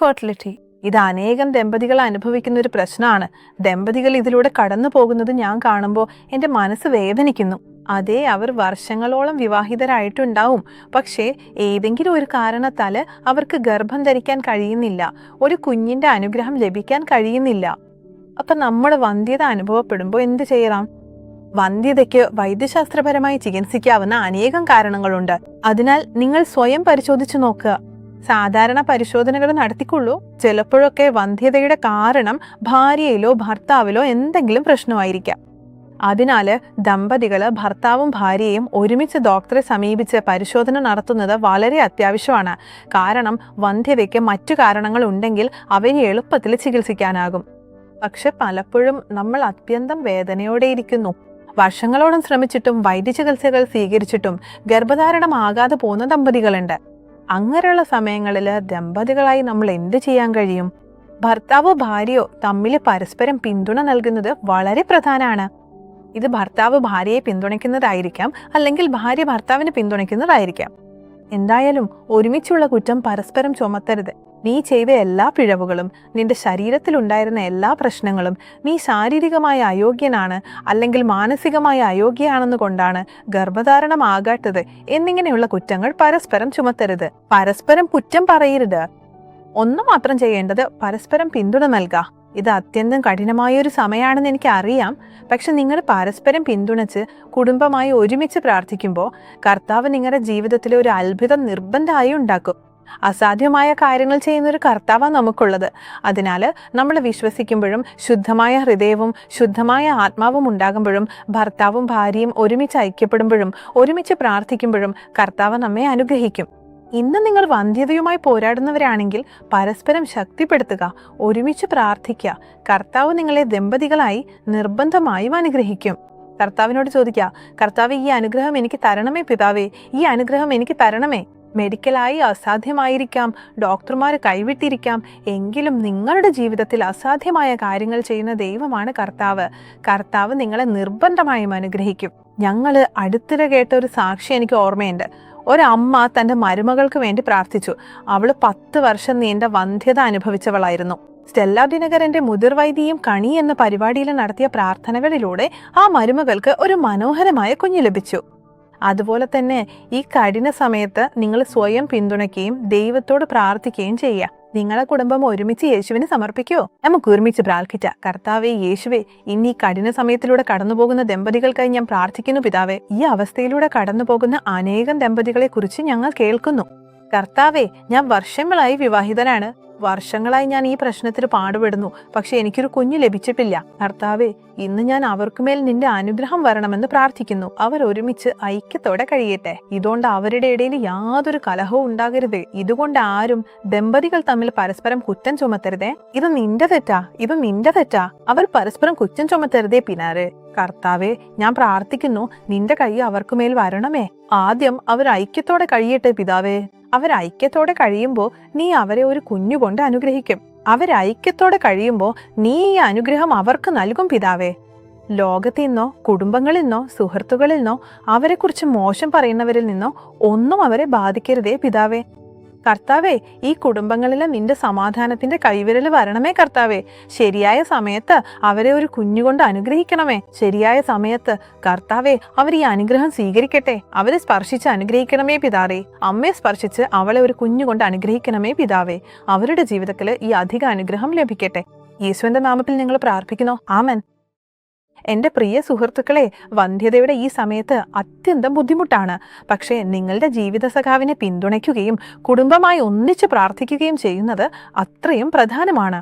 Infertility. ഇത് അനേകം ദമ്പതികൾ അനുഭവിക്കുന്ന ഒരു പ്രശ്നമാണ്. ദമ്പതികൾ ഇതിലൂടെ കടന്നു പോകുന്നത് ഞാൻ കാണുമ്പോൾ എൻ്റെ മനസ്സ് വേദനിക്കുന്നു. അതേ, അവർ വർഷങ്ങളോളം വിവാഹിതരായിട്ടുണ്ടാവും, പക്ഷേ ഏതെങ്കിലും ഒരു കാരണത്താൽ അവർക്ക് ഗർഭം ധരിക്കാൻ കഴിയുന്നില്ല, ഒരു കുഞ്ഞിൻ്റെ അനുഗ്രഹം ലഭിക്കാൻ കഴിയുന്നില്ല. അപ്പം നമ്മൾ വന്ധ്യത അനുഭവപ്പെടുമ്പോൾ എന്ത് ചെയ്യണം? വന്ധ്യതയ്ക്ക് വൈദ്യശാസ്ത്രപരമായി ചികിത്സിക്കാവുന്ന അനേകം കാരണങ്ങളുണ്ട്. അതിനാൽ നിങ്ങൾ സ്വയം പരിശോധിച്ചു നോക്കുക. സാധാരണ പരിശോധനകൾ നടത്തിക്കൊള്ളൂ. ചിലപ്പോഴൊക്കെ വന്ധ്യതയുടെ കാരണം ഭാര്യയിലോ ഭർത്താവിലോ എന്തെങ്കിലും പ്രശ്നമായിരിക്കാം. അതിനാൽ ദമ്പതികൾ ഭർത്താവും ഭാര്യയും ഒരുമിച്ച് ഡോക്ടറെ സമീപിച്ച് പരിശോധന നടത്തുന്നത് വളരെ അത്യാവശ്യമാണ്. കാരണം വന്ധ്യതയ്ക്ക് മറ്റു കാരണങ്ങൾ ഉണ്ടെങ്കിൽ അവയെ എളുപ്പത്തിൽ ചികിത്സിക്കാനാകും. പക്ഷെ പലപ്പോഴും നമ്മൾ അത്യന്തം വേദനയോടെയിരിക്കുന്നു. വർഷങ്ങളോളം ശ്രമിച്ചിട്ടും വൈദ്യചികിത്സകൾ സ്വീകരിച്ചിട്ടും ഗർഭധാരണമാകാതെ പോകുന്ന ദമ്പതികളുണ്ട്. അങ്ങനെയുള്ള സമയങ്ങളിൽ ദമ്പതികളായി നമ്മൾ എന്ത് ചെയ്യാൻ കഴിയും? ഭർത്താവോ ഭാര്യയോ തമ്മിൽ പരസ്പരം പിന്തുണ നൽകുന്നത് വളരെ പ്രധാനമാണ്. ഇത് ഭർത്താവ് ഭാര്യയെ പിന്തുണയ്ക്കുന്നതായിരിക്കാം, അല്ലെങ്കിൽ ഭാര്യ ഭർത്താവിനെ പിന്തുണയ്ക്കുന്നതായിരിക്കാം. എന്തായാലും ഒരുമിച്ചുള്ള കുറ്റം പരസ്പരം ചുമത്തരുത്. നീ ചെയ്ത എല്ലാ പിഴവുകളും, നിന്റെ ശരീരത്തിലുണ്ടായിരുന്ന എല്ലാ പ്രശ്നങ്ങളും, നീ ശാരീരികമായ അയോഗ്യനാണ് അല്ലെങ്കിൽ മാനസികമായ അയോഗ്യയാണെന്ന് കൊണ്ടാണ് ഗർഭധാരണമാകാത്തത് എന്നിങ്ങനെയുള്ള കുറ്റങ്ങൾ പരസ്പരം ചുമത്തരുത്. പരസ്പരം കുറ്റം പറയരുത്. ഒന്നു മാത്രം ചെയ്യേണ്ടത് പരസ്പരം പിന്തുണ നൽകുക. ഇത് അത്യന്തം കഠിനമായൊരു സമയമാണെന്ന് എനിക്ക് അറിയാം. പക്ഷെ നിങ്ങൾ പരസ്പരം പിന്തുണച്ച് കുടുംബമായി ഒരുമിച്ച് പ്രാർത്ഥിക്കുമ്പോൾ കർത്താവ് നിങ്ങളുടെ ജീവിതത്തിലെ ഒരു അത്ഭുതം നിർബന്ധമായി ഉണ്ടാക്കും. അസാധ്യമായ കാര്യങ്ങൾ ചെയ്യുന്ന ഒരു കർത്താവാണ് നമുക്കുള്ളത്. അതിനാൽ നമ്മൾ വിശ്വസിക്കുമ്പോഴും ശുദ്ധമായ ഹൃദയവും ശുദ്ധമായ ആത്മാവും ഉണ്ടാകുമ്പോഴും ഭർത്താവും ഭാര്യയും ഒരുമിച്ച് ഐക്യപ്പെടുമ്പോഴും ഒരുമിച്ച് പ്രാർത്ഥിക്കുമ്പോഴും കർത്താവ് നമ്മെ അനുഗ്രഹിക്കും. ഇന്ന് നിങ്ങൾ വന്ധ്യതയുമായി പോരാടുന്നവരാണെങ്കിൽ പരസ്പരം ശക്തിപ്പെടുത്തുക, ഒരുമിച്ച് പ്രാർത്ഥിക്കുക. കർത്താവ് നിങ്ങളെ ദമ്പതികളായി നിർബന്ധമായും അനുഗ്രഹിക്കും. കർത്താവിനോട് ചോദിക്കുക, കർത്താവ്, ഈ അനുഗ്രഹം എനിക്ക് തരണമേ പിതാവേ, ഈ അനുഗ്രഹം എനിക്ക് തരണമേ. മെഡിക്കലായി അസാധ്യമായിരിക്കാം, ഡോക്ടർമാർ കൈവിട്ടിരിക്കാം, എങ്കിലും നിങ്ങളുടെ ജീവിതത്തിൽ അസാധ്യമായ കാര്യങ്ങൾ ചെയ്യുന്ന ദൈവമാണ് കർത്താവ്. കർത്താവ് നിങ്ങളെ നിർബന്ധമായും അനുഗ്രഹിക്കും. ഞങ്ങൾ അടുത്തിടെ കേട്ട ഒരു സാക്ഷി എനിക്ക് ഓർമ്മയുണ്ട്. ഒരമ്മ തൻ്റെ മരുമകൾക്ക് വേണ്ടി പ്രാർത്ഥിച്ചു. അവൾ 10 വർഷം നീണ്ട വന്ധ്യത അനുഭവിച്ചവളായിരുന്നു. സ്റ്റെല്ല ദിനകരന്റെ മുതിർവൈദിയും കണി എന്ന പരിപാടിയിൽ നടത്തിയ പ്രാർത്ഥനകളിലൂടെ ആ മരുമകൾക്ക് ഒരു മനോഹരമായ കുഞ്ഞ് ലഭിച്ചു. അതുപോലെ തന്നെ ഈ കഠിന സമയത്ത് നിങ്ങൾ സ്വയം പിന്തുണയ്ക്കുകയും ദൈവത്തോട് പ്രാർത്ഥിക്കുകയും ചെയ്യുക. നിങ്ങളെ കുടുംബം ഒരുമിച്ച് യേശുവിന് സമർപ്പിക്കുമോ? നമുക്ക് ഒരുമിച്ച് പ്രാർത്ഥിക്കാം. കർത്താവേ, യേശുവേ, ഇന്ന് ഈ കഠിന സമയത്തിലൂടെ കടന്നുപോകുന്ന ദമ്പതികൾക്കായി ഞാൻ പ്രാർത്ഥിക്കുന്നു പിതാവേ. ഈ അവസ്ഥയിലൂടെ കടന്നു പോകുന്ന അനേകം ദമ്പതികളെ കുറിച്ച് ഞങ്ങൾ കേൾക്കുന്നു. കർത്താവേ, ഞാൻ വർഷങ്ങളായി വിവാഹിതനാണ്. വർഷങ്ങളായി ഞാൻ ഈ പ്രശ്നത്തിൽ പാടുപെടുന്നു. പക്ഷെ എനിക്കൊരു കുഞ്ഞ് ലഭിച്ചിട്ടില്ല. കർത്താവേ, ഇന്ന് ഞാൻ അവർക്കുമേൽ നിന്റെ അനുഗ്രഹം വരണമെന്ന് പ്രാർത്ഥിക്കുന്നു. അവർ ഒരുമിച്ച് ഐക്യത്തോടെ കഴിയട്ടെ. ഇതുകൊണ്ട് അവരുടെ ഇടയിൽ യാതൊരു കലഹവും ഉണ്ടാകരുത്. ഇതുകൊണ്ട് ആരും ദമ്പതികൾ തമ്മിൽ പരസ്പരം കുറ്റം ചുമത്തരുതേ. ഇത് നിന്റെ തെറ്റാ. അവർ പരസ്പരം കുറ്റം ചുമത്തരുതേ പിന്നാരെ. കർത്താവേ, ഞാൻ പ്രാർത്ഥിക്കുന്നു, നിന്റെ കൈ അവർക്കുമേൽ വരണമേ. ആദ്യം അവർ ഐക്യത്തോടെ കഴിയട്ടെ പിതാവേ. അവർ ഐക്യത്തോടെ കഴിയുമ്പോൾ നീ അവരെ ഒരു കുഞ്ഞുകൊണ്ട് അനുഗ്രഹിക്കും. അവരൈക്യത്തോടെ കഴിയുമ്പോൾ നീ ഈ അനുഗ്രഹം അവർക്ക് നൽകും പിതാവേ. ലോകത്തിൽ നിന്നോ കുടുംബങ്ങളിൽ നിന്നോ സുഹൃത്തുക്കളിൽ നിന്നോ അവരെക്കുറിച്ച് മോശം പറയുന്നവരിൽ നിന്നോ ഒന്നും അവരെ ബാധിക്കരുതേ പിതാവേ. കർത്താവേ, ഈ കുടുംബങ്ങളിലെ നിന്റെ സമാധാനത്തിന്റെ കൈവിരൽ വരണമേ കർത്താവേ. ശരിയായ സമയത്ത് അവരെ ഒരു കുഞ്ഞുകൊണ്ട് അനുഗ്രഹിക്കണമേ. ശരിയായ സമയത്ത് കർത്താവേ, അവർ ഈ അനുഗ്രഹം സ്വീകരിക്കട്ടെ. അവരെ സ്പർശിച്ച് അനുഗ്രഹിക്കണമേ പിതാവേ. അമ്മയെ സ്പർശിച്ച് അവളെ ഒരു കുഞ്ഞുകൊണ്ട് അനുഗ്രഹിക്കണമേ പിതാവേ. അവരുടെ ജീവിതത്തിൽ ഈ അധിക അനുഗ്രഹം ലഭിക്കട്ടെ. യേശുവിന്റെ നാമത്തിൽ ഞങ്ങൾ പ്രാർത്ഥിക്കുന്നു. ആമേൻ. എൻ്റെ പ്രിയ സുഹൃത്തുക്കളെ, വന്ധ്യതയുടെ ഈ സമയത്ത് അത്യന്തം ബുദ്ധിമുട്ടാണ്. പക്ഷേ നിങ്ങളുടെ ജീവിത സഖാവിനെ പിന്തുണയ്ക്കുകയും കുടുംബമായി ഒന്നിച്ച് പ്രാർത്ഥിക്കുകയും ചെയ്യുന്നത് അത്രയും പ്രധാനമാണ്.